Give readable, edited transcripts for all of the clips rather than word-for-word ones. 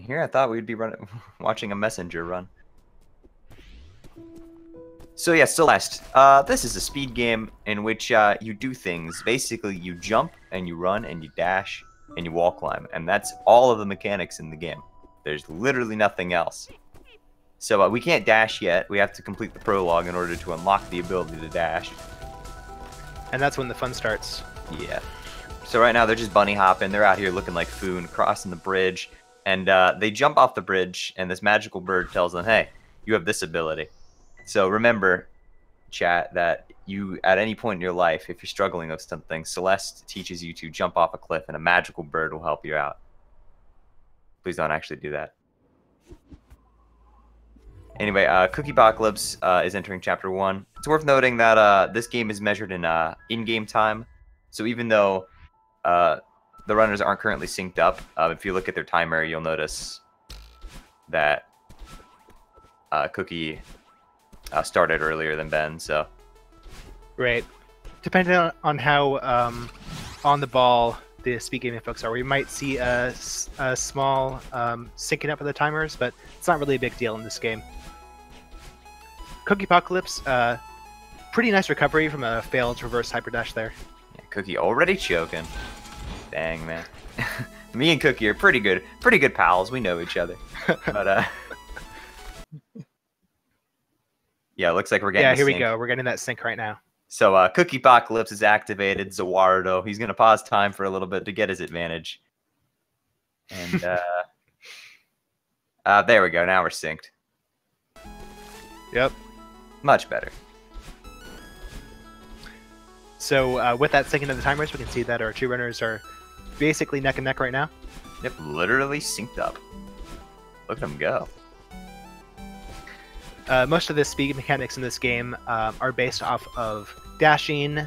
Here I thought we'd be watching a messenger run. So yeah, Celeste. This is a speed game in which you do things. Basically, you jump and you run and you dash and you wall climb, and that's all of the mechanics in the game. There's literally nothing else. So we can't dash yet. We have to complete the prologue in order to unlock the ability to dash. And that's when the fun starts. Yeah. So right now they're just bunny hopping. They're out here looking like Foon, crossing the bridge. And they jump off the bridge, and this magical bird tells them, hey, you have this ability. So remember, chat, that you, at any point in your life, if you're struggling with something, Celeste teaches you to jump off a cliff, and a magical bird will help you out. Please don't actually do that. Anyway, Cookiepocalypse is entering Chapter 1. It's worth noting that this game is measured in in-game time. So even though the runners aren't currently synced up, if you look at their timer, you'll notice that Cookie started earlier than Ben. So, right. Depending on how on the ball the speed gaming folks are, we might see a small syncing up of the timers, but it's not really a big deal in this game. Cookiepocalypse, pretty nice recovery from a failed reverse hyperdash there. Yeah, Cookie already choking. Dang, man. Me and Cookie are pretty good pals. We know each other. But yeah, it looks like we're getting. Yeah, here we go. We're getting that sync right now. So Cookiepocalypse is activated. Zawardo, he's gonna pause time for a little bit to get his advantage. And there we go. Now we're synced. Yep. Much better. So with that syncing of the timers, we can see that our two runners are basically neck and neck right now. Yep, literally synced up. Look at them go. Most of the speed mechanics in this game are based off of dashing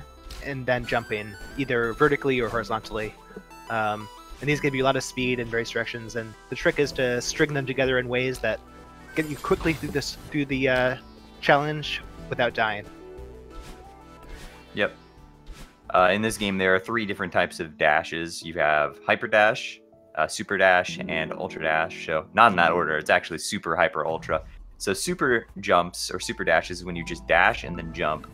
and then jumping, either vertically or horizontally. And these give you a lot of speed in various directions, and the trick is to string them together in ways that get you quickly through the challenge without dying. Yep. In this game, there are 3 different types of dashes. You have Hyper Dash, Super Dash, and Ultra Dash. So not in that order. It's actually Super, Hyper, Ultra. So Super jumps or Super Dash is when you just dash and then jump,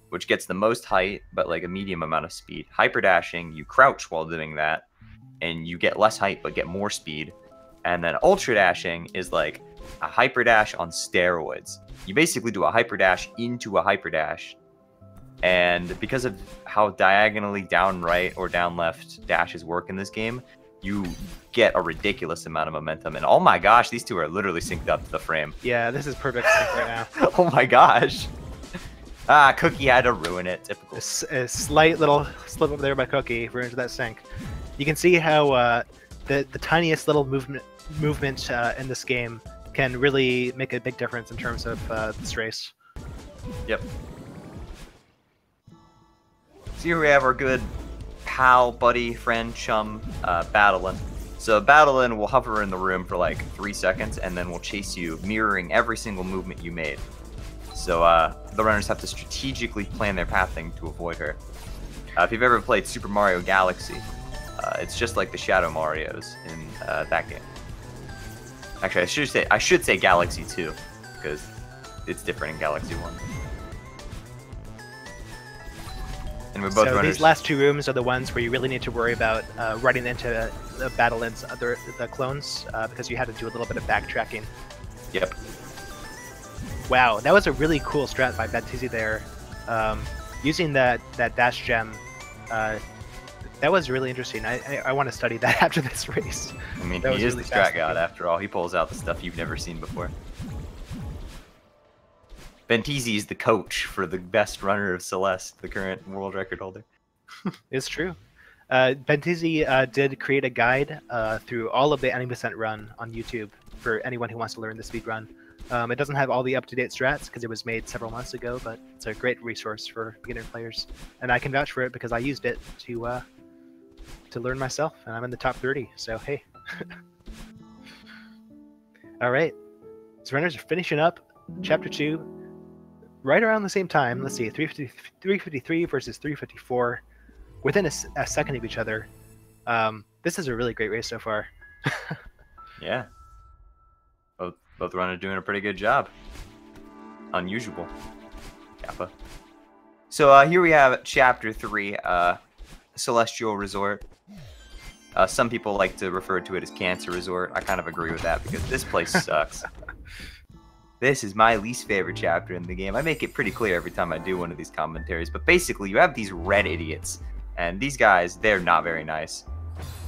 which gets the most height but like a medium amount of speed. Hyper Dashing, you crouch while doing that, and you get less height but get more speed. And then Ultra Dashing is like a Hyper Dash on steroids. You basically do a Hyper Dash into a Hyper Dash. And because of how diagonally down right or down left dashes work in this game, you get a ridiculous amount of momentum. And oh my gosh, these two are literally synced up to the frame. Yeah, this is perfect sync right now. Oh my gosh. Cookie had to ruin it. Typical. A slight little slip up there by Cookie ruins that sync. You can see how the tiniest little movement in this game can really make a big difference in terms of this race. Yep. So here we have our good pal, buddy, friend, chum, Battlein. So Battlein will hover in the room for like 3 seconds, and then will chase you, mirroring every single movement you made. So the runners have to strategically plan their pathing to avoid her. If you've ever played Super Mario Galaxy, it's just like the Shadow Marios in that game. Actually, I should say Galaxy 2, because it's different in Galaxy 1. And we're both so runners. These last 2 rooms are the ones where you really need to worry about running into the Battlein's the clones, because you had to do a little bit of backtracking. Yep. Wow, that was a really cool strat by Benteezy there. Using that dash gem, that was really interesting. I want to study that after this race. I mean, he is the strat god after all. He pulls out the stuff you've never seen before. Benteezy is the coach for the best runner of Celeste, the current world record holder. It's true. Benteezy did create a guide through all of the Any Percent run on YouTube for anyone who wants to learn the speed run. It doesn't have all the up-to-date strats because it was made several months ago, but it's a great resource for beginner players. And I can vouch for it because I used it to learn myself, and I'm in the top 30, so hey. All right, so runners are finishing up Chapter 2 right around the same time. Let's see, 353 versus 354, within a second of each other. This is a really great race so far. Yeah. Both runners doing a pretty good job. Unusual. Kappa. So here we have Chapter 3, Celestial Resort. Some people like to refer to it as Cancer Resort. I kind of agree with that because this place sucks. This is my least favorite chapter in the game. I make it pretty clear every time I do one of these commentaries. But basically, you have these red idiots. And these guys, they're not very nice.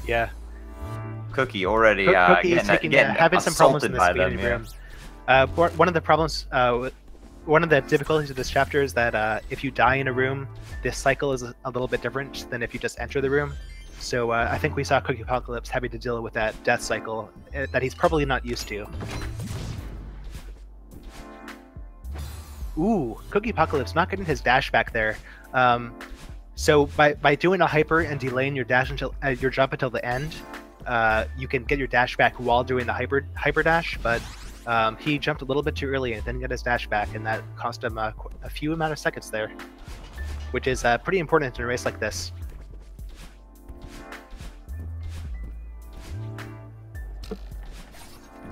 Yeah. Cookie already Cookie is having some problems in this beginning room. One of the problems, one of the difficulties of this chapter is that if you die in a room, this cycle is a little bit different than if you just enter the room. So I think we saw Cookiepocalypse having to deal with that death cycle that he's probably not used to. Ooh, Cookiepocalypse not getting his dash back there. So by doing a hyper and delaying your dash until your jump until the end, you can get your dash back while doing the hyper dash. But he jumped a little bit too early and didn't get his dash back, and that cost him a few amount of seconds there, which is pretty important in a race like this.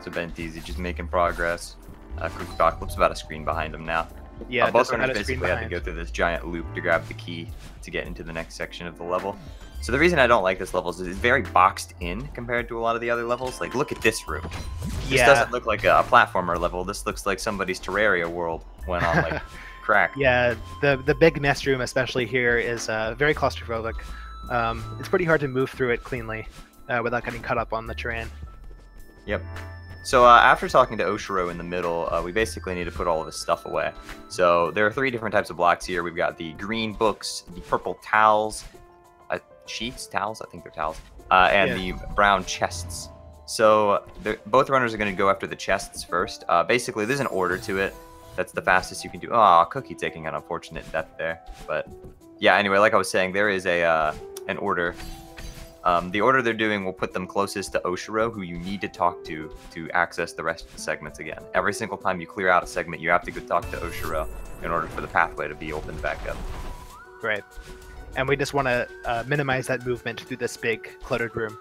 So Benteezy just making progress. Cookiepocalypse about a screen behind him now. Yeah, both runners basically had to go through this giant loop to grab the key to get into the next section of the level. So the reason I don't like this level is it's very boxed in compared to a lot of the other levels. Like, look at this room. This doesn't look like a platformer level. This looks like somebody's Terraria world went on like crack. Yeah, the big nest room, especially here, is very claustrophobic. It's pretty hard to move through it cleanly without getting cut up on the terrain. Yep. So after talking to Oshiro in the middle, we basically need to put all of his stuff away. So there are 3 different types of blocks here. We've got the green books, the purple towels, sheets, towels, I think they're towels, and the brown chests. So both runners are going to go after the chests first. Basically, there's an order to it. That's the fastest you can do. Oh, Cookie taking an unfortunate death there. But yeah, anyway, like I was saying, there is an order. The order they're doing will put them closest to Oshiro, who you need to talk to access the rest of the segments again. Every single time you clear out a segment, you have to go talk to Oshiro in order for the pathway to be opened back up. Right. And we just want to minimize that movement through this big, cluttered room.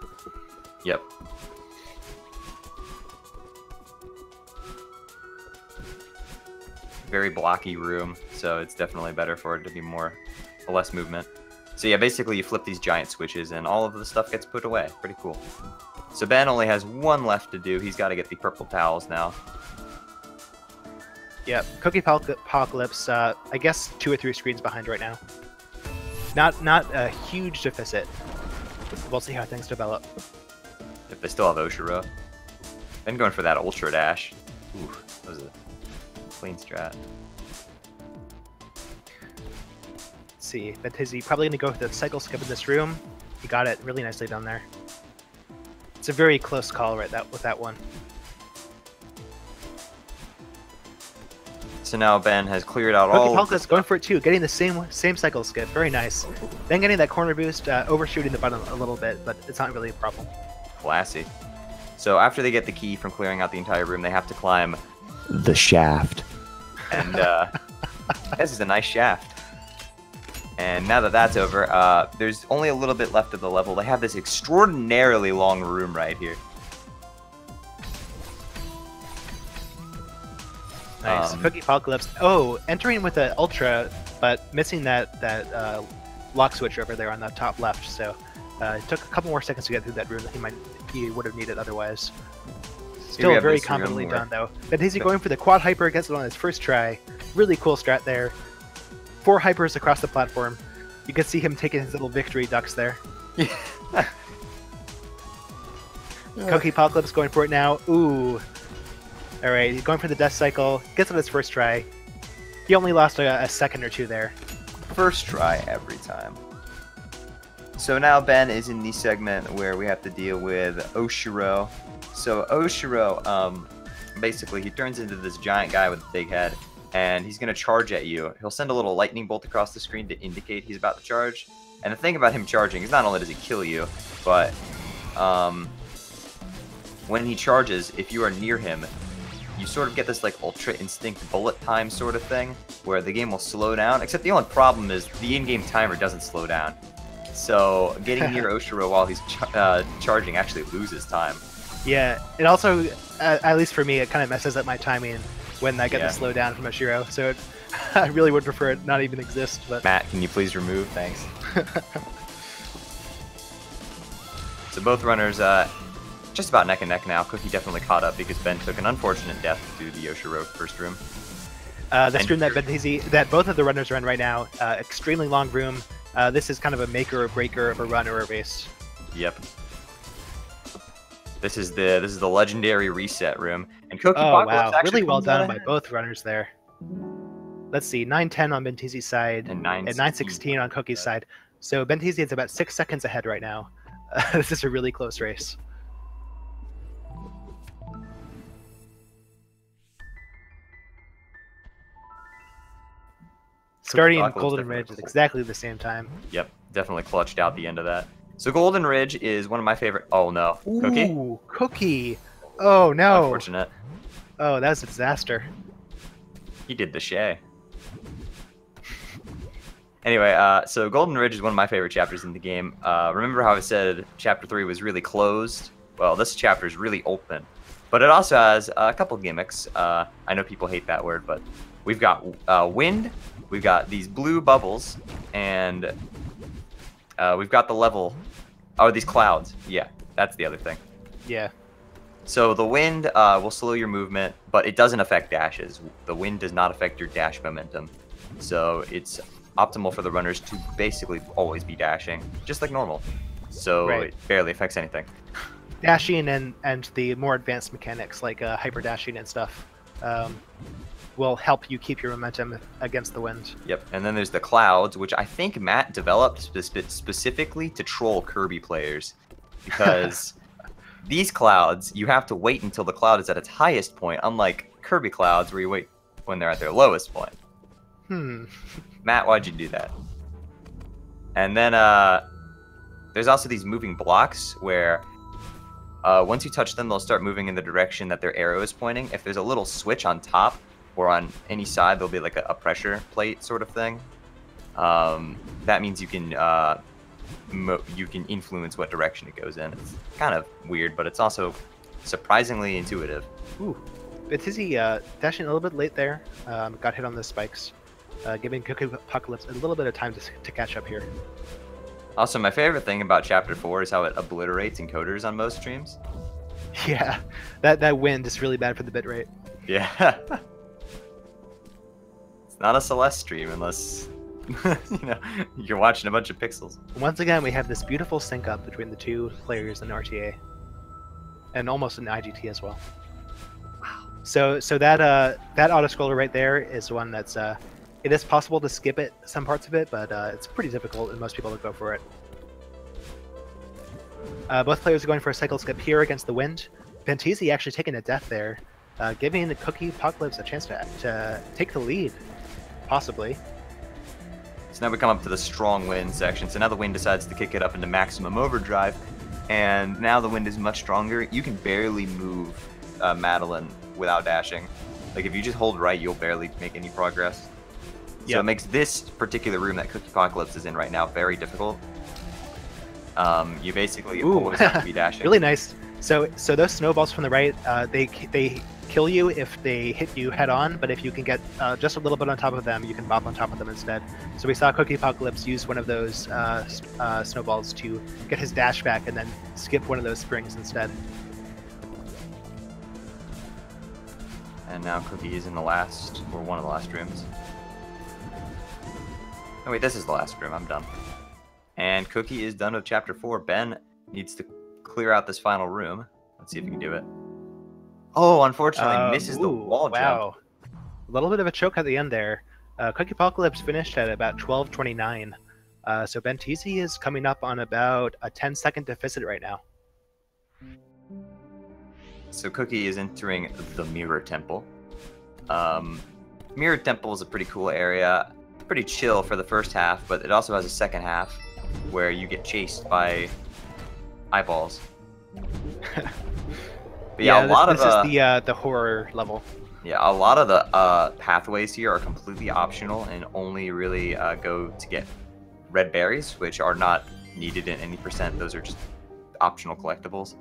Yep. Very blocky room, so it's definitely better for it to be less movement. So yeah, basically you flip these giant switches and all of the stuff gets put away. Pretty cool. So Ben only has 1 left to do. He's got to get the purple towels now. Yeah, Cookiepocalypse, I guess 2 or 3 screens behind right now. Not a huge deficit. We'll see how things develop. If they still have Oshiro. Ben going for that ultra dash. Ooh, that was a clean strat. See, Benteezy probably going to go for the cycle skip in this room. He got it really nicely done there. It's a very close call with that one. So now Ben has cleared out all. Cookiepocalypse going for it too, getting the same cycle skip. Very nice. Then getting that corner boost, overshooting the button a little bit, but it's not really a problem. Classy. So after they get the key from clearing out the entire room, they have to climb the shaft. And this is a nice shaft. And now that that's over, there's only a little bit left of the level. They have this extraordinarily long room right here. Nice. Cookiepocalypse. Oh, entering with an ultra, but missing that lock switch over there on the top left. So it took a couple more seconds to get through that room that he would have needed otherwise. Still very competently done though. Benteezy going for the quad hyper, gets it on his first try. Really cool strat there. 4 hypers across the platform. You can see him taking his little victory ducks there. Cookiepocalypse going for it now. Ooh. Alright, he's going for the death cycle. Gets it on his first try. He only lost a second or 2 there. First try every time. So now Ben is in the segment where we have to deal with Oshiro. So Oshiro, basically he turns into this giant guy with a big head. And he's going to charge at you. He'll send a little lightning bolt across the screen to indicate he's about to charge. And the thing about him charging is not only does he kill you, but when he charges, if you are near him, you sort of get this like ultra instinct bullet time sort of thing, where the game will slow down. Except the only problem is the in-game timer doesn't slow down. So getting near Oshiro while he's charging actually loses time. Yeah, it also, at least for me, it kind of messes up my timing when I get Yeah. the slow down from a Shiro. So I really would prefer it not even exist. But Matt, can you please remove? Thanks. So both runners just about neck and neck now. Cookie definitely caught up because Ben took an unfortunate death to the Yoshiro first room. The room that Benteezy, that both of the runners are in right now, extremely long room. This is kind of a maker or breaker of a run or a race. Yep. This is the legendary reset room. And Oh Cookiepocalypse wow, actually really well comes out done by ahead. both runners there. Let's see, 9:10 on Benteezy's side And and 9:16 on Cookie's side. So Benteezy is about 6 seconds ahead right now. This is a really close race. Starting in Cookiepocalypse Golden definitely Ridge is cool. exactly the same time. Yep, definitely clutched out the end of that. So Golden Ridge is one of my favorite. Oh no, Cookie. Ooh, Cookie! Oh no! Unfortunate. Oh, that was a disaster. He did the shay. Anyway, so Golden Ridge is one of my favorite chapters in the game. Remember how I said Chapter 3 was really closed? Well, this chapter is really open. But it also has a couple gimmicks. I know people hate that word, but we've got wind, we've got these blue bubbles, and we've got the level... Oh, these clouds. Yeah, that's the other thing. Yeah. So the wind will slow your movement, but it doesn't affect dashes. The wind does not affect your dash momentum. So it's optimal for the runners to basically always be dashing, just like normal. So Right. it barely affects anything. Dashing and the more advanced mechanics like hyper dashing and stuff will help you keep your momentum against the wind. Yep, and then there's the clouds, which I think Matt developed specifically to troll Kirby players. Because these clouds, you have to wait until the cloud is at its highest point, unlike Kirby clouds where you wait when they're at their lowest point. Matt, why'd you do that? And then there's also these moving blocks where once you touch them, they'll start moving in the direction that their arrow is pointing. If there's a little switch on top or on any side, there'll be like a pressure plate sort of thing. That means you can influence what direction it goes in. It's kind of weird, but it's also surprisingly intuitive. Ooh, Benteezy dashing a little bit late there. Got hit on the spikes, giving Cookiepocalypse a little bit of time to catch up here. Also, my favorite thing about Chapter 4 is how it obliterates encoders on most streams. Yeah, that wind is really bad for the bitrate. Yeah. It's not a Celeste stream unless you're watching a bunch of pixels. Once again, we have this beautiful sync up between the two players in RTA, and almost in IGT as well. Wow. So that auto scroller right there is one that's it is possible to skip it, some parts of it, but it's pretty difficult, and most people don't go for it. Both players are going for a cycle skip here against the wind. Benteezy actually taking a death there, giving the Cookiepocalypse a chance to take the lead, possibly. So now we come up to the strong wind section. So now the wind decides to kick it up into maximum overdrive, and now the wind is much stronger. You can barely move Madeline without dashing. Like if you just hold right, you'll barely make any progress. So it makes this particular room that Cookiepocalypse is in right now very difficult. You basically always have to be dashing. Really nice. So those snowballs from the right, they kill you if they hit you head on, but if you can get just a little bit on top of them, you can bop on top of them instead. So we saw Cookiepocalypse use one of those snowballs to get his dash back and then skip one of those springs instead. And now Cookie is in the last, or one of the last rooms. Oh wait, this is the last room. I'm done. And Cookie is done with Chapter 4. Ben needs to clear out this final room. Let's see if he can do it. Oh, unfortunately, misses the wall jump. A little bit of a choke at the end there. Cookiepocalypse finished at about 12:29. So Benteezy is coming up on about a 10-second deficit right now. So Cookie is entering the Mirror Temple. Mirror Temple is a pretty cool area. Pretty chill for the first half, but it also has a second half where you get chased by eyeballs. But yeah, a lot of this is the horror level. Yeah, a lot of the pathways here are completely optional and only really go to get red berries, which are not needed in any percent. Those are just optional collectibles.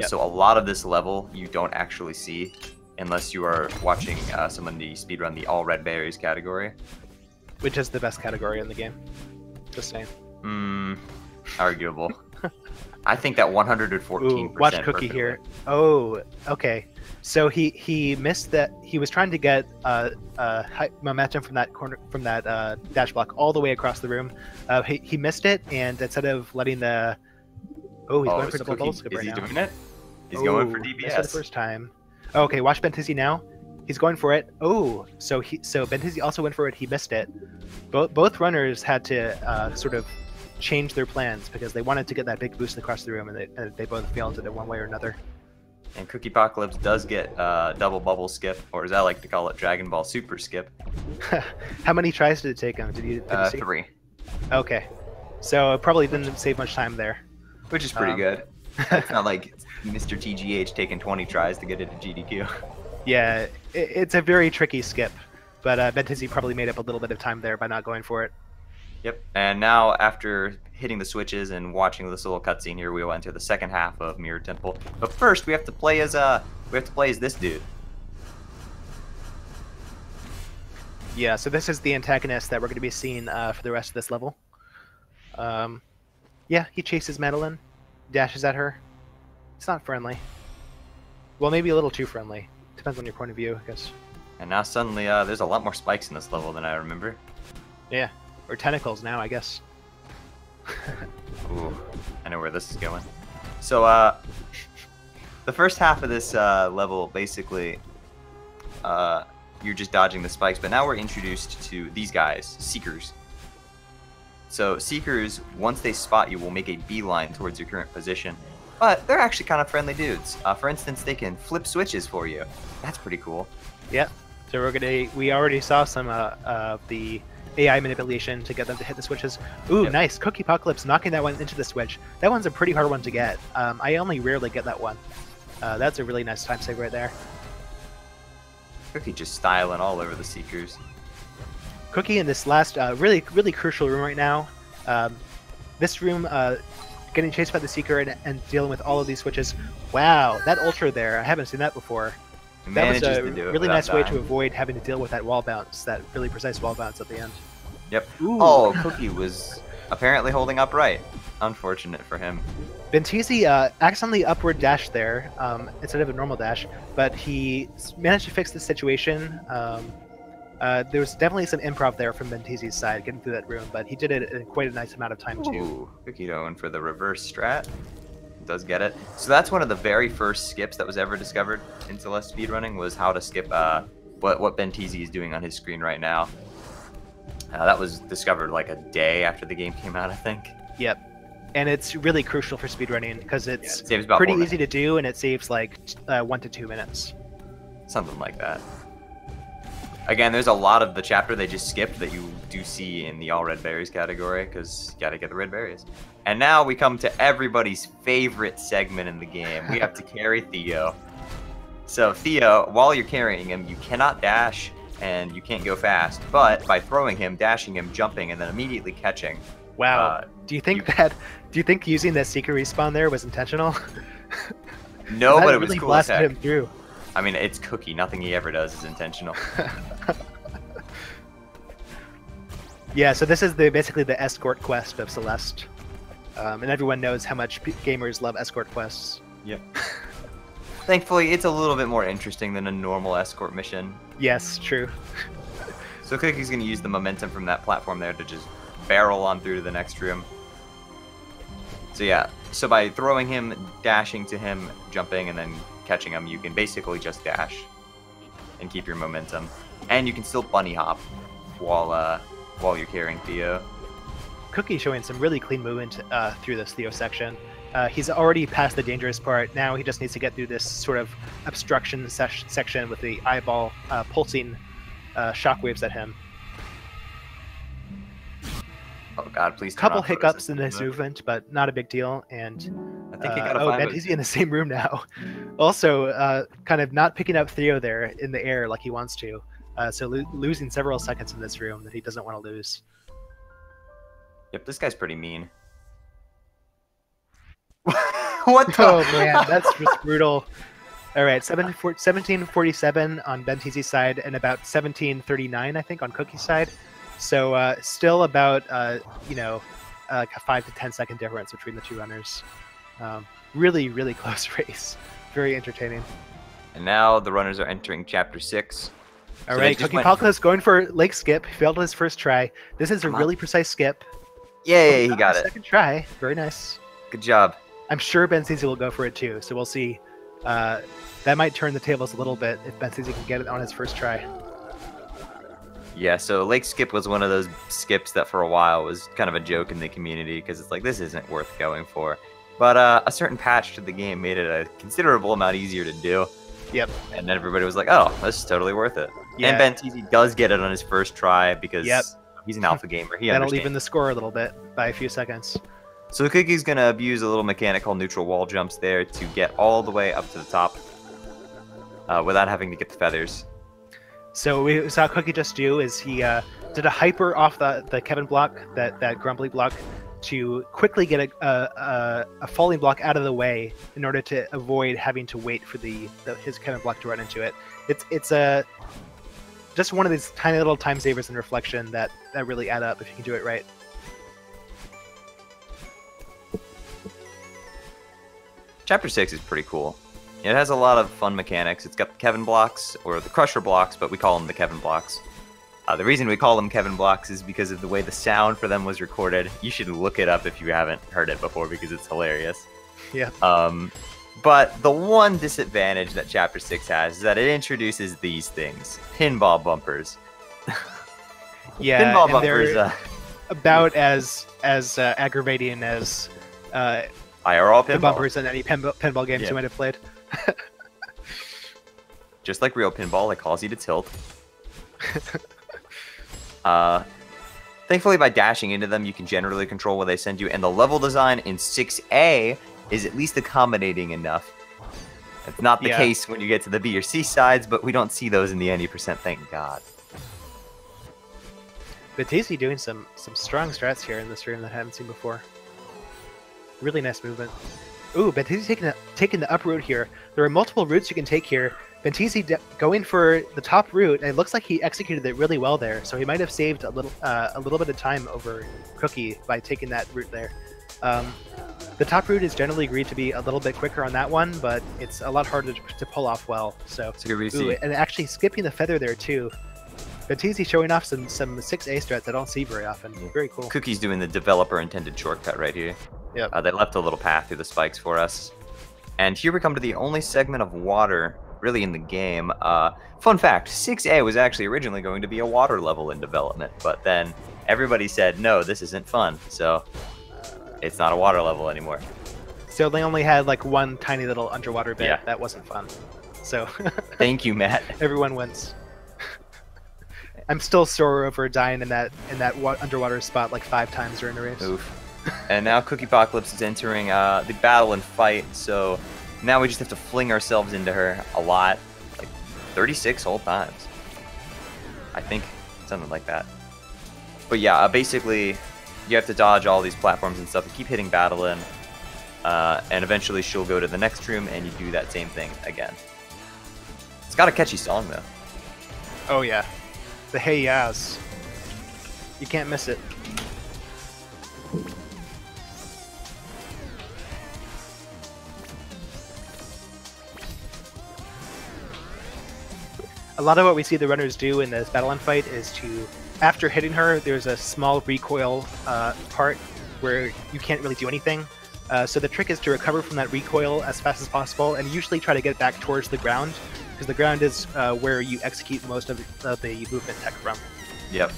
So a lot of this level you don't actually see unless you are watching somebody speedrun the all red berries category. Which is the best category in the game. Just saying. Arguable. I think that 114%. Ooh, watch Cookie here. Oh, okay. So he missed that. He was trying to get momentum from that corner, from that dash block all the way across the room. He missed it, and instead of letting the he's going for double bubble skip right now. Is he doing it? He's going for DBS for the first time. Okay, watch Benteezy now. He's going for it. Oh, so Benteezy also went for it. He missed it. Both runners had to sort of change their plans because they wanted to get that big boost across the room, and they both failed it in one way or another. And Cookiepocalypse does get double bubble skip, or as I like to call it, Dragon Ball Super skip. How many tries did it take him? Did you 3. Okay, so it probably didn't save much time there. Which is pretty good. It's not like Mr. TGH taking 20 tries to get it to GDQ. Yeah, it's a very tricky skip, but Benteezy probably made up a little bit of time there by not going for it. Yep, and now after hitting the switches and watching this little cutscene here, we will enter the second half of Mirror Temple. But first, we have to play as this dude. Yeah, so this is the antagonist that we're going to be seeing for the rest of this level. Yeah, he chases Madeline, dashes at her. It's not friendly. Well, maybe a little too friendly. Depends on your point of view, I guess. And now suddenly, there's a lot more spikes in this level than I remember. Yeah, or tentacles now, I guess. Ooh, I know where this is going. So, the first half of this level, basically, you're just dodging the spikes, but now we're introduced to these guys, Seekers. So, Seekers, once they spot you, will make a beeline towards your current position. But they're actually kind of friendly dudes. For instance, they can flip switches for you. That's pretty cool. Yeah. So we already saw some of the AI manipulation to get them to hit the switches. Ooh, yep. Nice. Cookiepocalypse knocking that one into the switch. That one's a pretty hard one to get. I only rarely get that one. That's a really nice time save right there. Cookie just styling all over the Seekers. Cookie in this last really crucial room right now. This room getting chased by the Seeker and dealing with all of these switches. Wow, that ultra there, I haven't seen that before. That was a really nice way to avoid having to deal with that wall bounce, that really precise wall bounce at the end. Yep. Ooh. Oh, Cookie was apparently holding up right. Unfortunate for him. Benteezy accidentally upward dashed there instead of a normal dash, but he managed to fix the situation. There was definitely some improv there from Benteezy's side getting through that room, but he did it in quite a nice amount of time too. Ooh, Cookie going for the reverse strat. Does get it. So that's one of the very first skips that was ever discovered in Celeste speedrunning, was how to skip what Benteezy is doing on his screen right now. That was discovered like a day after the game came out, I think. Yep. And it's really crucial for speedrunning because it's it pretty easy to do, and it saves like 1 to 2 minutes. Something like that. Again, there's a lot of the chapter they just skipped that you do see in the all red berries category, because you gotta get the red berries. And now we come to everybody's favorite segment in the game. We have to carry Theo. So Theo, while you're carrying him, you cannot dash and you can't go fast, but by throwing him, dashing him, jumping, and then immediately catching. Wow. Do you think using that Seeker respawn there was intentional? No, but it was really cool. Blasted him through. I mean, it's Cookie. Nothing he ever does is intentional. Yeah, so this is basically the escort quest of Celeste. And everyone knows how much gamers love escort quests. Yep. Thankfully, it's a little bit more interesting than a normal escort mission. Yes, true. So Cookie's going to use the momentum from that platform there to just barrel on through to the next room. So yeah, so by throwing him, dashing to him, jumping, and then catching him, you can basically just dash and keep your momentum. And you can still bunny hop while you're carrying Theo. Cookie showing some really clean movement through this Theo section. He's already past the dangerous part. Now he just needs to get through this sort of obstruction section with the eyeball pulsing shockwaves at him. Oh god, please. Couple hiccups in this movement, but not a big deal. And I think he got Benteezy in the same room now. Also, kind of not picking up Theo there in the air like he wants to. So losing several seconds in this room that he doesn't want to lose. Yep, this guy's pretty mean. What the? Oh man, that's just brutal. All right, 1747 on Benteezy's side and about 1739, I think, on Cookie's side. So still about like a 5 to 10 second difference between the two runners. Really, really close race. Very entertaining. And now the runners are entering Chapter 6. All right, Cookiepocalypse going for Lake Skip. He failed his first try. This is a really precise skip. Yay, he got it. Second try. Very nice. Good job. I'm sure Benteezy will go for it too, so we'll see. That might turn the tables a little bit if Benteezy can get it on his first try. Yeah, so Lake Skip was one of those skips that for a while was kind of a joke in the community because it's like, this isn't worth going for. But a certain patch to the game made it a considerable amount easier to do. Yep. And then everybody was like, oh, this is totally worth it. Yeah. And Benteezy does get it on his first try because he's an alpha gamer. That'll even the score a little bit by a few seconds. So Cookie's going to abuse a little mechanic called neutral wall jumps there to get all the way up to the top without having to get the feathers. So we saw Cookie just do is he did a hyper off the Kevin block, that grumbly block, to quickly get a falling block out of the way in order to avoid having to wait for his Kevin block to run into it. It's just one of these tiny little time savers in reflection that really add up if you can do it right. Chapter 6 is pretty cool. It has a lot of fun mechanics. It's got the Kevin blocks, or the Crusher blocks, but we call them the Kevin blocks. The reason we call them Kevin blocks is because of the way the sound for them was recorded. You should look it up if you haven't heard it before because it's hilarious. Yeah. But the one disadvantage that Chapter 6 has is that it introduces these things. Pinball bumpers. Yeah, pinball and bumpers. They're about as aggravating as IRL pinball. the bumpers in any pinball games you might have played. Just like real pinball, it calls you to tilt. Thankfully, by dashing into them, you can generally control where they send you, and the level design in 6A is at least accommodating enough. It's not the case when you get to the B or C sides, but we don't see those in the 90%, thank God. Benteezy doing some strong strats here in this room that I haven't seen before. Really nice movement. Ooh, Benteezy taking the up route here. There are multiple routes you can take here. Benteezy going for the top route, and it looks like he executed it really well there, so he might have saved a little bit of time over Cookie by taking that route there. The top route is generally agreed to be a little bit quicker on that one, but it's a lot harder to pull off well. So, and actually skipping the feather there too. Benteezy showing off some 6A strats I don't see very often. Very cool. Cookie's doing the developer-intended shortcut right here. Yep. They left a little path through the spikes for us. And here we come to the only segment of water really in the game. Fun fact, 6A was actually originally going to be a water level in development, but then everybody said, no, this isn't fun, so it's not a water level anymore. So they only had like one tiny little underwater bit that wasn't fun. So thank you, Matt. Everyone wins. I'm still sore over dying in that underwater spot like 5 times during the race. Oof. And now Cookiepocalypse is entering the battle and fight, so now we just have to fling ourselves into her a lot, like 36 whole times. I think, something like that. But yeah, basically, you have to dodge all these platforms and stuff and keep hitting battle in, and eventually she'll go to the next room and you do that same thing again. It's got a catchy song though. Oh yeah. The Hey Yas. You can't miss it. A lot of what we see the runners do in this battle and fight is to, after hitting her, there's a small recoil part where you can't really do anything. So the trick is to recover from that recoil as fast as possible and usually try to get back towards the ground, because the ground is where you execute most of the movement tech from. Yep.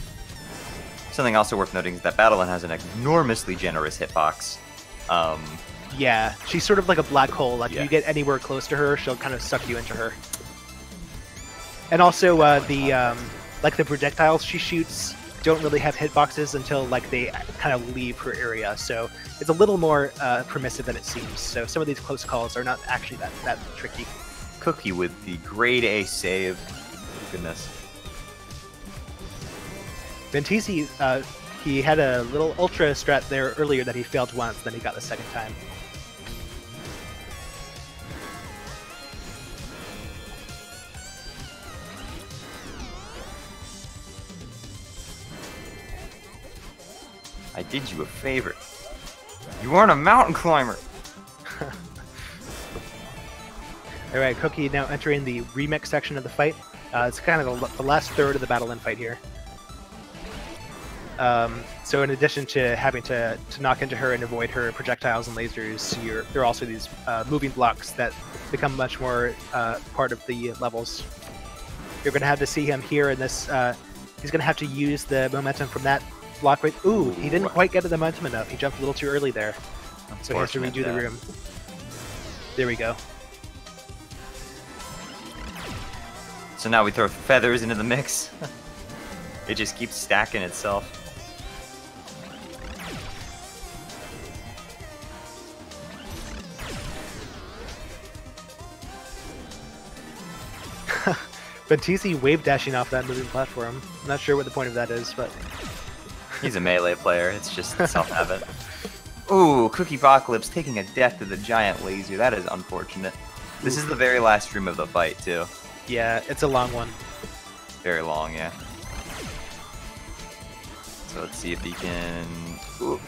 Something also worth noting is that Battleline has an enormously generous hitbox. Yeah, she's sort of like a black hole. Like if you get anywhere close to her, she'll kind of suck you into her. And also like the projectiles she shoots don't really have hitboxes until like they kind of leave her area. So it's a little more permissive than it seems. So some of these close calls are not actually that tricky. Cookie with the grade A save. Goodness. Benteezy, he had a little ultra strat there earlier that he failed once, then he got the second time. I did you a favor. You aren't a mountain climber. Alright, Cookie now entering the remix section of the fight. It's kind of the last third of the battle and fight here. So in addition to having to knock into her and avoid her projectiles and lasers, there are also these moving blocks that become much more part of the levels. You're going to have to see him here in this. He's going to have to use the momentum from that block right. Ooh, he didn't quite get the momentum enough. He jumped a little too early there. So he has to redo the room. There we go. So now we throw feathers into the mix. It just keeps stacking itself. Benteezy wave dashing off that moving platform. I'm not sure what the point of that is, but he's a melee player. It's just self-evident. Ooh, Cookiepocalypse taking a death to the giant laser. That is unfortunate. This is the very last room of the fight, too. Yeah, it's a long one. Very long, yeah. So let's see if he can... Ooh.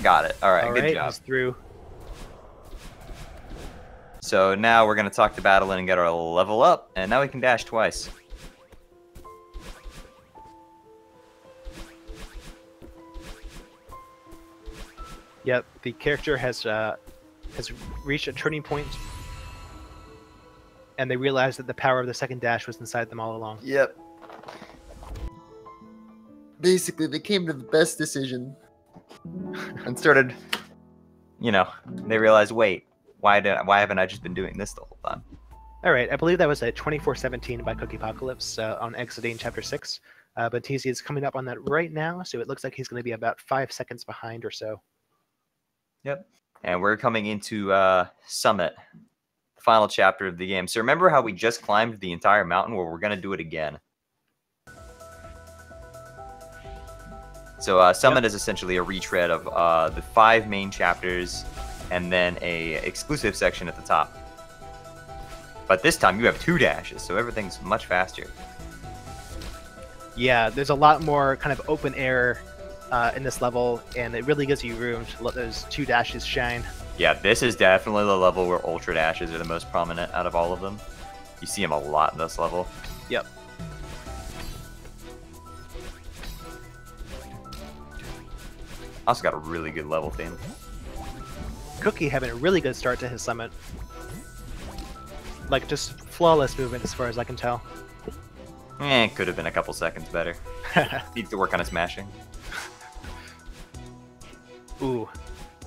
Got it. All right, good job. He's through. So now we're going to talk to Battle and get our level up, and now we can dash twice. Yep, the character has reached a turning point, and they realized that the power of the second dash was inside them all along. Yep. Basically, they came to the best decision. And started, you know, they realized, wait, why haven't I just been doing this the whole time? All right, I believe that was a 24-17 by Cookiepocalypse on exiting Chapter 6. Benteezy is coming up on that right now, so it looks like he's going to be about 5 seconds behind or so. Yep. And we're coming into Summit, the final chapter of the game. So remember how we just climbed the entire mountain? Well, we're going to do it again. So Summit is essentially a retread of the 5 main chapters and then a exclusive section at the top. But this time you have 2 dashes, so everything's much faster. Yeah, there's a lot more kind of open air in this level, and it really gives you room to let those 2 dashes shine. Yeah, this is definitely the level where ultra dashes are the most prominent out of all of them. You see them a lot in this level. Yep. Also got a really good level theme. Cookie having a really good start to his summit. Like, just flawless movement as far as I can tell. It could have been a couple seconds better. Needs to work on his smashing. Ooh.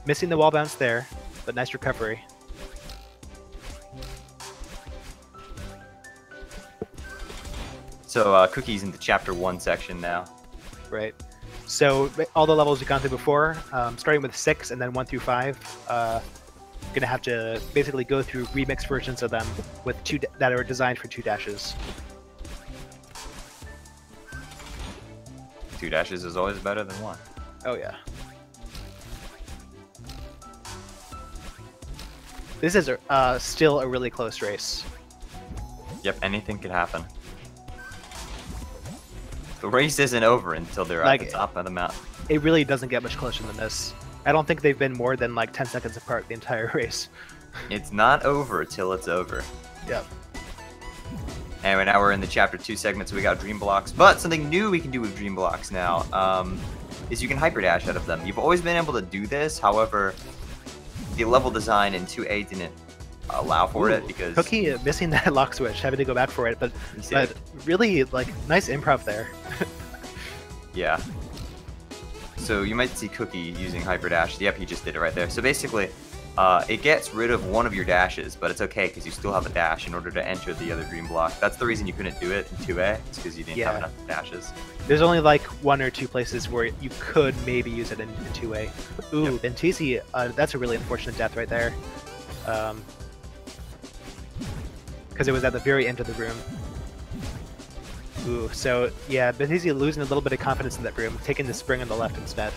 Missing the wall bounce there, but nice recovery. So Cookie's in the Chapter 1 section now. Right. So all the levels we've gone through before, starting with 6 and then 1 through 5, gonna have to basically go through remix versions of them with that are designed for 2 dashes. 2 dashes is always better than 1. Oh yeah. This is still a really close race. Yep, anything could happen. The race isn't over until they're Like, at the top of the mountain. It really doesn't get much closer than this. I don't think they've been more than like 10 seconds apart the entire race. It's not over till it's over. Yep. And now we're in the Chapter 2 segment, so we got Dream Blocks. But something new we can do with Dream Blocks now is you can hyperdash out of them. You've always been able to do this, however, the level design in 2A didn't allow for it because... Cookie missing that lock switch, having to go back for it, but really, like, nice improv there. Yeah. So you might see Cookie using hyperdash. Yep, he just did it right there. So basically, it gets rid of one of your dashes, but it's okay because you still have a dash in order to enter the other dream block. That's the reason you couldn't do it in 2A, it's because you didn't have enough dashes. There's only like 1 or 2 places where you could maybe use it in 2A. Ooh, Benteezy, that's a really unfortunate death right there. Because it was at the very end of the room. Ooh, so yeah, Benteezy losing a little bit of confidence in that room, taking the spring on the left instead.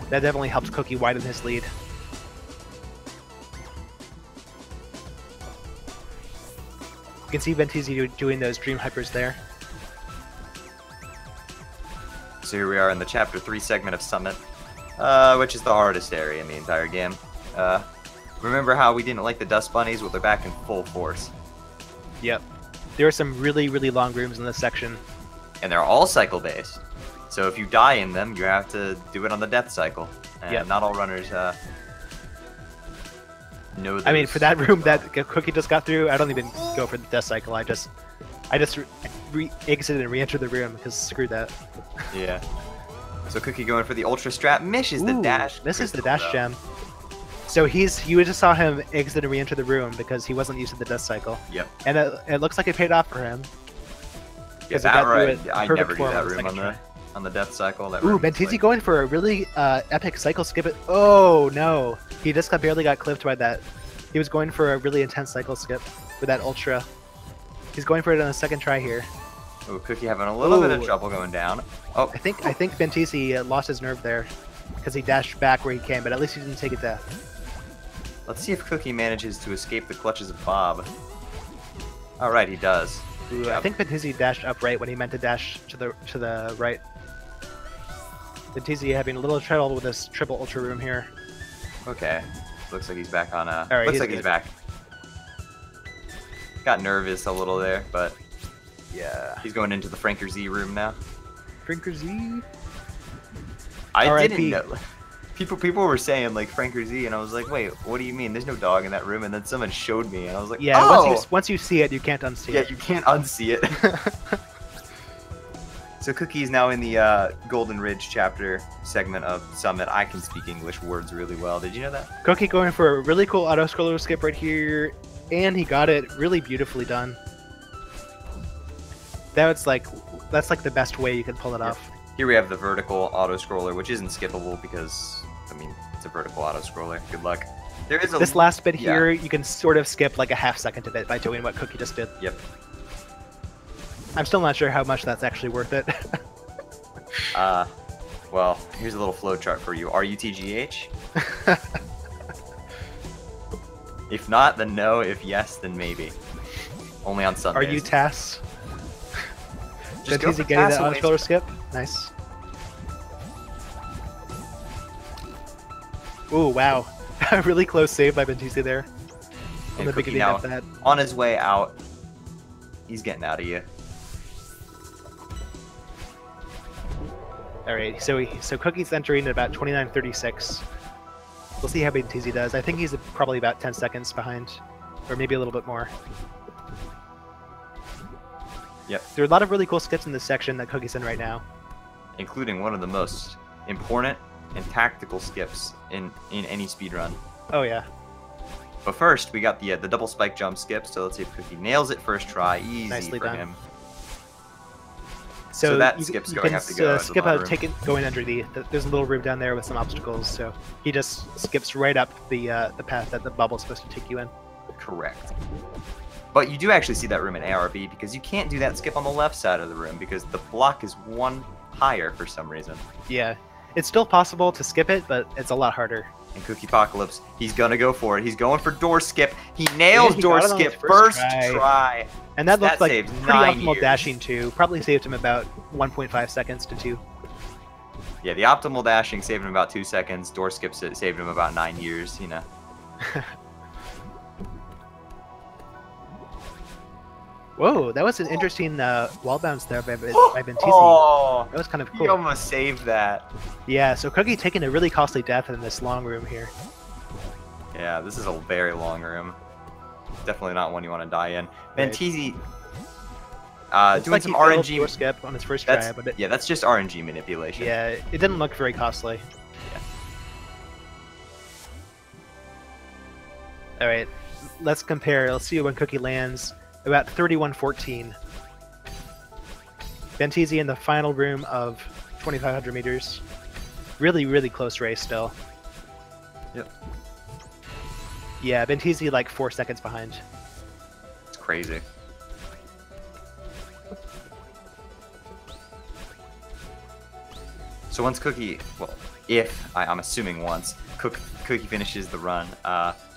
That definitely helps Cookie widen his lead. You can see Benteezy doing those dream hypers there. So so here we are in the Chapter 3 segment of Summit, which is the hardest area in the entire game. Remember how we didn't like the Dust Bunnies? Well, they're back in full force. Yep. There are some really, really long rooms in this section. And they're all cycle-based. So if you die in them, you have to do it on the death cycle. And not all runners know those. I mean, for that room that Cookie just got through, I don't even go for the death cycle. I just exit and re-enter the room because screw that. Yeah. So Cookie going for the Ultra Strap, misses the dash. Misses the dash gem. So you just saw him exit and re-enter the room because he wasn't used to the death cycle. Yep. And it looks like it paid off for him. Yeah, that right. I never do that room on the death cycle. That ooh, Benteezy going for a really epic cycle skip. Oh no, he just barely got clipped by that. He was going for a really intense cycle skip with that Ultra. He's going for it on a second try here. Ooh, Cookie having a little bit of trouble going down. Oh, I think Benteezy lost his nerve there because he dashed back where he came, but at least he didn't take a death. Let's see if Cookie manages to escape the clutches of Bob. All right, he does. Ooh, I think Benteezy dashed upright when he meant to dash to the right. Benteezy having a little trouble with this triple Ultra room here. Okay, looks like he's back on a. All right, looks like he's back. Got nervous a little there, but yeah, he's going into the Franker Z room now. Franker Z. I didn't know. People were saying like Franker Z, and I was like, wait, what do you mean? There's no dog in that room. And then someone showed me, and I was like, yeah, oh! once you see it, you can't unsee it. Yeah, you can't unsee it. So Cookie's now in the Golden Ridge chapter segment of Summit. I can speak English words really well. Did you know that? Cookie going for a really cool auto-scroller skip right here, and he got it really beautifully done. That's like the best way you can pull it off. Here we have the vertical auto-scroller, which isn't skippable because, I mean, it's a vertical auto-scroller. Good luck. There is this last bit here, you can sort of skip like a half second of it by doing what Cookie just did. Yep. I'm still not sure how much that's actually worth it. Well, here's a little flow chart for you. RUTGH? If not, then no. If yes, then maybe. Only on Sundays. Are you TAS? Just go for getting TAS that auto-scroller skip? Nice. Ooh, wow. A really close save by Benteezy there. On the beginning of that. On his way out. He's getting out of you. Alright, so Cookie's entering at about 29:36. We'll see how Benteezy does. I think he's probably about 10 seconds behind. Or maybe a little bit more. Yep. There are a lot of really cool skips in this section that Cookie's in right now. Including one of the most important and tactical skips in any speedrun. Oh yeah. But first, we got the double spike jump skip, so let's see if Cookie nails it first try. Easy Nicely for done. him. So that skip's going to have to go. Skip out, going underneath. There's a little room down there with some obstacles, so he just skips right up the path that the bubble's supposed to take you in. Correct. But you do actually see that room in ARB because you can't do that skip on the left side of the room because the block is one higher for some reason. Yeah, it's still possible to skip it, but it's a lot harder. And Cookiepocalypse, he's gonna go for it. He's going for door skip. He nails door skip first try. And that looks like saves pretty 9 optimal years. dashing too. Probably saved him about 1.5 seconds to 2. Yeah, the optimal dashing saved him about 2 seconds. Door skips it saved him about 9 years, you know. Whoa, that was an interesting wall bounce there by Benteezy. Oh, that was kind of cool. He almost saved that. Yeah, so Cookie taking a really costly death in this long room here. Yeah, this is a very long room. Definitely not one you want to die in. Right. Benteezy doing like some he failed RNG. door skip on his first try, but yeah, that's just RNG manipulation. Yeah, it didn't look very costly. Yeah. All right, let's compare. Let's see when Cookie lands. About 31:14. Benteezy in the final room of 2,500 meters. Really, really close race still. Yep. Yeah, Benteezy like 4 seconds behind. It's crazy. So once Cookie, well, I'm assuming once Cookie finishes the run,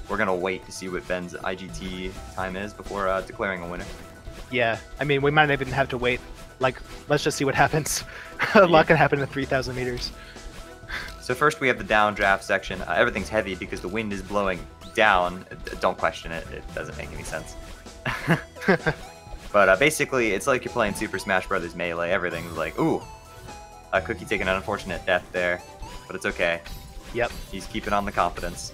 we're gonna wait to see what Ben's IGT time is before declaring a winner. Yeah, I mean we might even have to wait Like, let's just see what happens. A lot can happen in 3,000 meters. So first we have the downdraft section. Everything's heavy because the wind is blowing down. Don't question it. It doesn't make any sense. But basically, it's like you're playing Super Smash Bros. Melee. Everything's like, ooh, Cookie taking an unfortunate death there, but it's okay. Yep. He's keeping on the confidence.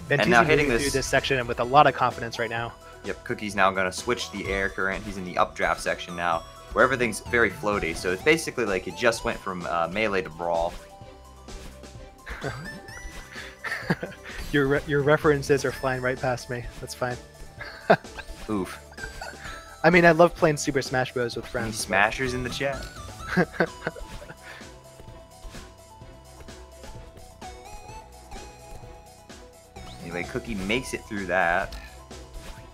Benteezy And now hitting through this section with a lot of confidence right now. Yep, Cookie's now going to switch the air current. He's in the updraft section now, where everything's very floaty. So it's basically like it just went from melee to brawl. Your references are flying right past me. That's fine. Oof. I mean, I love playing Super Smash Bros. With Any friends. smashers in the chat? Anyway, Cookie makes it through that.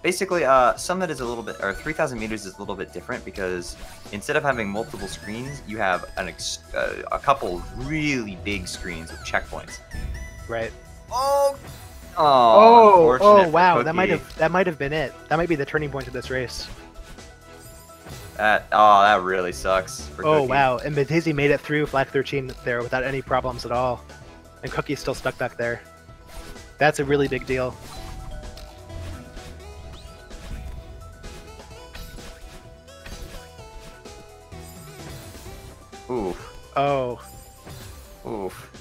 Basically, Summit is a little bit, or 3,000 meters is a little bit different because instead of having multiple screens, you have a couple really big screens with checkpoints. Right. Oh! Oh! Wow! Cookie. That might have been it. That might be the turning point of this race. That really sucks. For Cookie. Wow! And Benteezy made it through Flag 13 there without any problems at all, and Cookie's still stuck back there. That's a really big deal. Oof. Oh. Oof.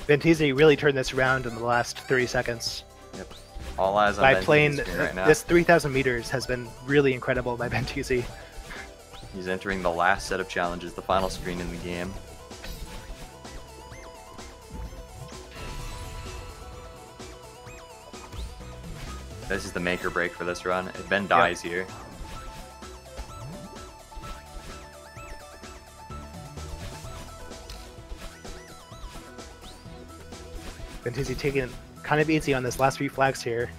Benteezy really turned this around in the last 30 seconds. Yep. All eyes on By Benteezy's playing screen right now. this 3,000 meters has been really incredible by Benteezy. He's entering the last set of challenges, the final screen in the game. This is the make or break for this run. If Ben dies here. Benteezy taking it kind of easy on this last few flags here.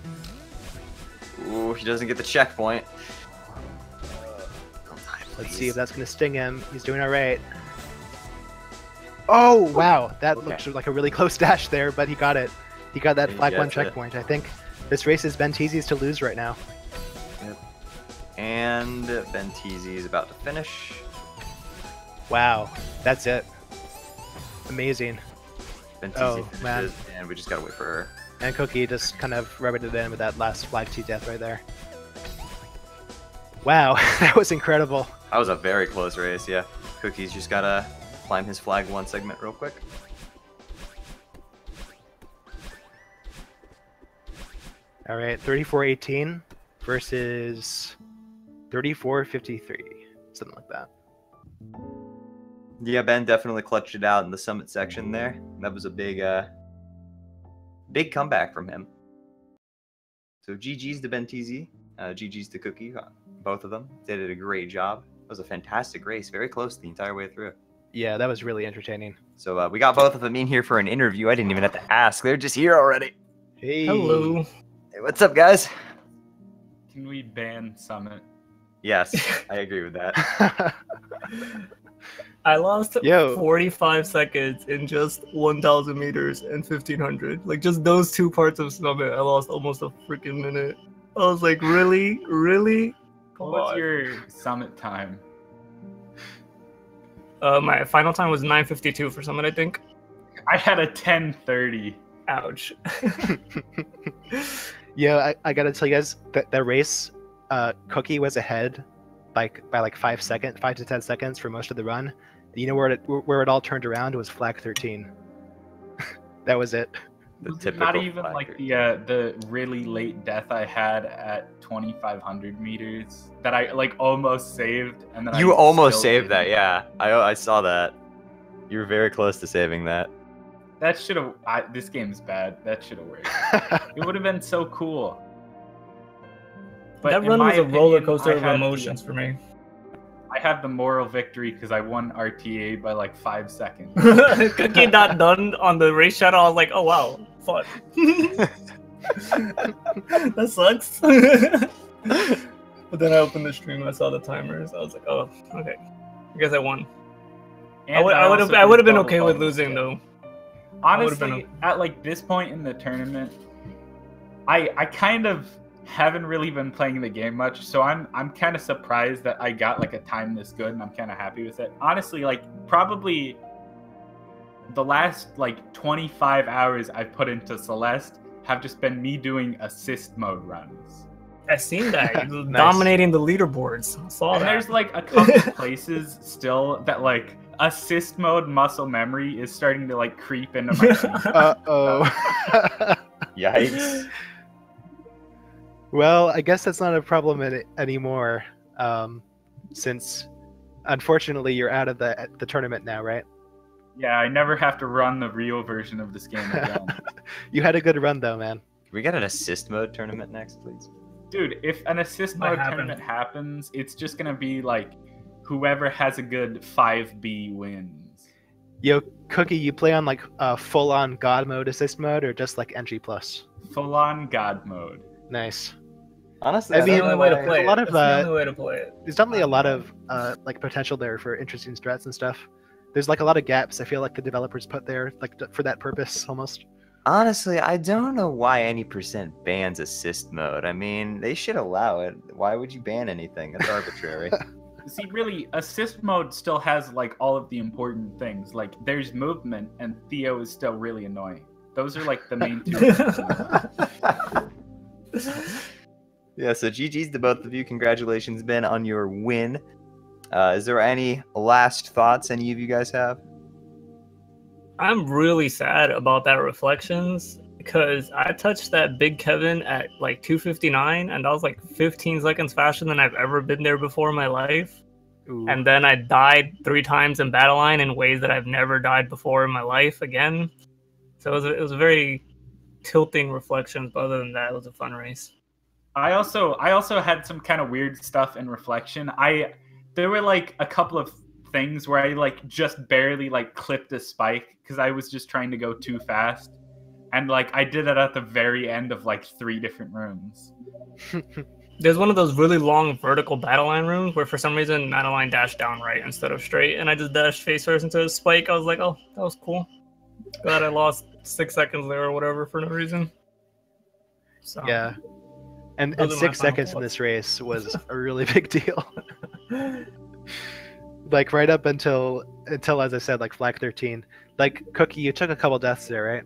Ooh, he doesn't get the checkpoint. Let's see if that's going to sting him. He's doing all right. Oh, wow. That looked like a really close dash there, but he got it. He got that flag 1 checkpoint. I think this race is Benteezy's to lose right now. Yep. And Benteezy is about to finish. Wow. That's it. Amazing. Benteezy finishes, and we just got to wait for her. And Cookie just kind of rubbed it in with that last flag 2 death right there. Wow, that was incredible. That was a very close race, yeah. Cookie's just got to climb his flag 1 segment real quick. All right, 34-18 versus 34-53, something like that. Yeah, Ben definitely clutched it out in the summit section there. That was a big comeback from him. So GG's to Benteezy, GG's to Cookie. Both of them did a great job. It was a fantastic race, very close the entire way through. Yeah, that was really entertaining. So we got both of them in here for an interview. I didn't even have to ask. They're just here already. Hey. Hello. Hey, what's up, guys? Can we ban Summit? Yes, I agree with that. I lost Yo. 45 seconds in just 1,000 meters and 1,500. Like, just those 2 parts of Summit, I lost almost a freaking minute. I was like, really? Really? Come What's on. your summit time? My final time was 9:52 for Summit, I think. I had a 10:30. Ouch. Yeah, I gotta tell you guys that the race, Cookie was ahead by like 5 to 10 seconds for most of the run. You know where it all turned around was flag 13. That was it. Not even like the really late death I had at 2,500 meters that I like almost saved, and then You almost still saved that, didn't. yeah. I saw that. You were very close to saving that. That should have. This game's bad. That should have worked. It would have been so cool. But that in run my was a roller opinion, coaster I of had emotions for me. I had the moral victory because I won RTA by like 5 seconds. Cookie not done on the race shuttle. I was like, oh wow, fun. That sucks. But then I opened the stream, I saw the timers. I was like, oh, okay. I guess I won. And I would have been okay with losing though. Honestly, at like this point in the tournament, I kind of haven't really been playing the game much, so I'm kind of surprised that I got like a time this good, and I'm kind of happy with it. Honestly, like probably the last like 25 hours I've put into Celeste have just been me doing assist mode runs. I seen that. You're Nice. dominating the leaderboards. I saw And that. there's like a couple places still that like assist mode muscle memory is starting to like creep into my Uh-oh. Yikes. Well, I guess that's not a problem anymore, since unfortunately you're out of the tournament now, right? Yeah, I never have to run the real version of this game again. You had a good run though, man. Can we get an assist mode tournament next, please? Dude, if an assist Might mode happen. tournament happens, it's just gonna be like whoever has a good 5B wins. Yo, Cookie, you play on like full-on God mode assist mode or just like entry plus? Full on God mode. Nice. Honestly, I That's mean, the only way to there's play a it. lot of, That's the only way to play it. There's definitely a lot of like potential there for interesting strats and stuff. There's like a lot of gaps I feel like the developers put there like for that purpose almost. honestly, I don't know why any percent bans assist mode. I mean, they should allow it. Why would you ban anything? That's arbitrary. See, really, assist mode still has like all of the important things. Like there's movement, and Theo is still really annoying. Those are like the main two. Yeah, so GG's to both of you. Congratulations, Ben, on your win. Is there any last thoughts any of you guys have? I'm really sad about that Reflections because I touched that Big Kevin at like 259 and that was like 15 seconds faster than I've ever been there before in my life. Ooh. And then I died 3 times in Battle Line in ways that I've never died before in my life again. So it was a very tilting Reflections, but other than that, it was a fun race. I also had some kind of weird stuff in Reflection. There were like a couple of things where I like just barely like clipped a spike because I was just trying to go too fast, and like I did it at the very end of like 3 different rooms. There's one of those really long vertical Battle Line rooms where for some reason Madeline dashed down right instead of straight, and I just dashed face first into a spike. I was like, oh, that was cool. Glad I lost 6 seconds there or whatever for no reason. So Yeah. And Those are my 6 final seconds in thoughts. this race was a really big deal. Like right up until as I said, like flag 13. Like Cookie, you took a couple deaths there, right?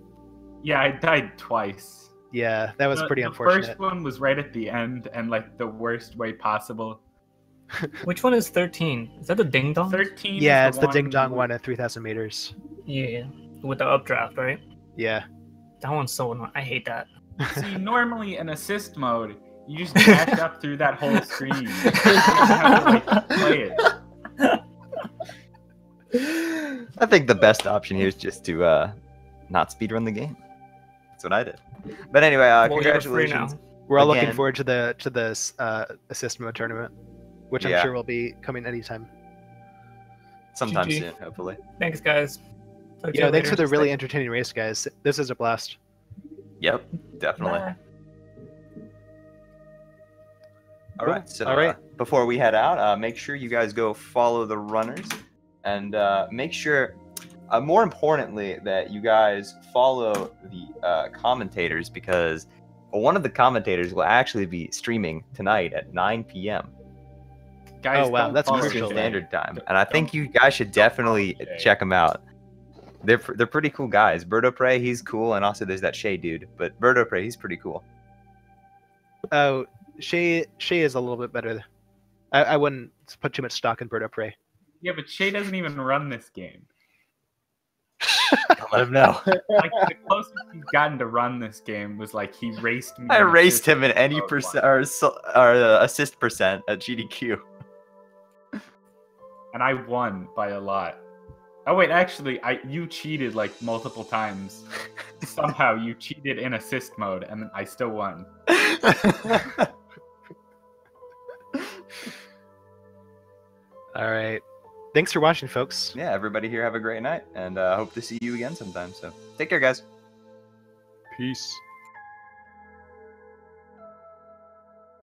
Yeah, I died twice. Yeah, that was pretty The unfortunate. first one was right at the end and like the worst way possible. which one is 13? Is that the ding dong? 13. Yeah, is it's the ding one dong one at 3,000 meters. Yeah, with the updraft, right? Yeah. That one's so annoying. I hate that. See, normally in assist mode, you just dash up through that whole screen. You don't have to like play it. I think the best option here is just to not speedrun the game. That's what I did. But anyway, Well, you're free congratulations. now. We're all looking Again. forward to this assist mode tournament, which I'm Yeah. sure will be coming anytime. Sometime GG. soon, hopefully. Thanks, guys. Talk to Yeah, you thanks for later. the really entertaining race, guys. This is a blast. Yep, definitely. Bye. All Cool. right, so All right. before we head out, make sure you guys go follow the runners, and make sure, more importantly, that you guys follow the commentators, because one of the commentators will actually be streaming tonight at 9 p.m. Guys, Oh, wow, don't that's follow crucial. Shay. Standard Time, and I think Don't- you guys should definitely follow Shay. check them out. They're pretty cool guys. Birdo Prey, he's cool, and also there's that Shay dude. But Birdo Prey, he's pretty cool. Oh, Shay is a little bit better. I wouldn't put too much stock in Bird of Prey. Yeah, but Shay doesn't even run this game. Let him know. Like the closest he's gotten to run this game was like he raced me. I in raced assist him in any mode percent once, or assist percent at GDQ. and I won by a lot. Oh wait, actually, you cheated like multiple times. Somehow you cheated in assist mode, and I still won. All right. Thanks for watching, folks. Yeah, everybody here have a great night, and hope to see you again sometime. So take care, guys. Peace.